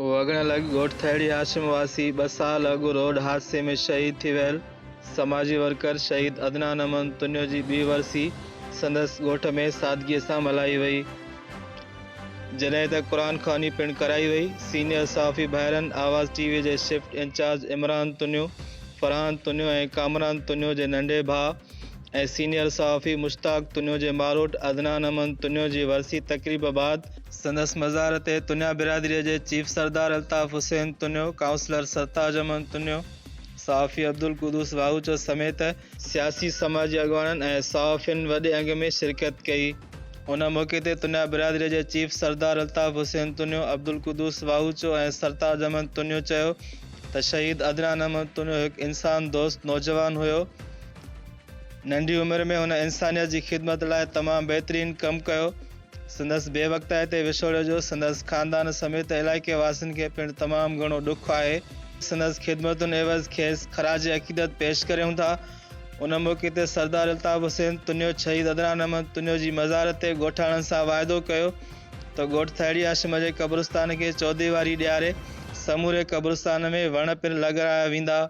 वगणलग ॻोठ थेड़ी हाशिम वासी 2 साल अॻु रोड हादसे में शहीद थी वियल समाजी वर्कर शहीद अदनान अमन तुन्यो जी ॿी वरसी संदसि ॻोठ में सादगीअ सां मल्हाई वई, जॾहिं त क़ुरान ख़्वानी पिणु कराई वई। सीनियर सहाफ़ी भाइरनि आवाज़ टीवी जे शिफ्ट इंचार्ज इमरान तुन्यो, फरहान तुन्यो ऐं कामरान तुन्यो जे नंढे भाउ ऐं सीनियर सहाफ़ी मुश्ताक तुन्यो जे मारोट अदनान अमन तुन्यो जी वरसी तक़रीब बाद संदसि मज़ार ते तुन्या बिरादरीअ जे चीफ सरदार अल्ताफ़ हुसैन तुन्यो, काउंसलर सरताज अमन तुन्यो, सहाफ़ी अब्दुल कुदूस वाहूचो समेत सियासी समाजी अॻवाननि ऐं सहाफ़ियुनि वॾे अंग में शिरकत कई। उन मौक़े ते तुन्या बिरादरीअ जे चीफ सरदार अल्ताफ़ हुसैन तुन्यो, अब्दुल कुदूस वाहूचो ऐं सरताज अमन तुन्यो चयो त शहीद अदनान अमन तुन्यो हिकु इंसान दोस्त नौजवान हुयो। नंढी उमिरि में हुन इंसानियत जी ख़िदमत लाइ तमामु बहितरीन कमु कयो। संदसि बेवक़्ताई ते विछोड़े जो संदसि ख़ानदान समेत इलाइक़े वासियुनि खे पिणु तमामु घणो ॾुखु आहे। संदसि ख़िदमतुनि एवज़ खेसि ख़राज अक़ीदत पेश करियूं था। उन मौक़े ते सरदार अल्ताफ़ हुसैन तुन्यो शहीद अदनान अमन तुन्यो जी मज़ार ते ॻोठाणनि सां वाइदो कयो त ॻोठ थेड़ी हाशिम जे क़ब्रिस्तान खे चौधरी वारी ॾियारे समूरे क़ब्रिस्तान में वण पिणु लॻाया वेंदा।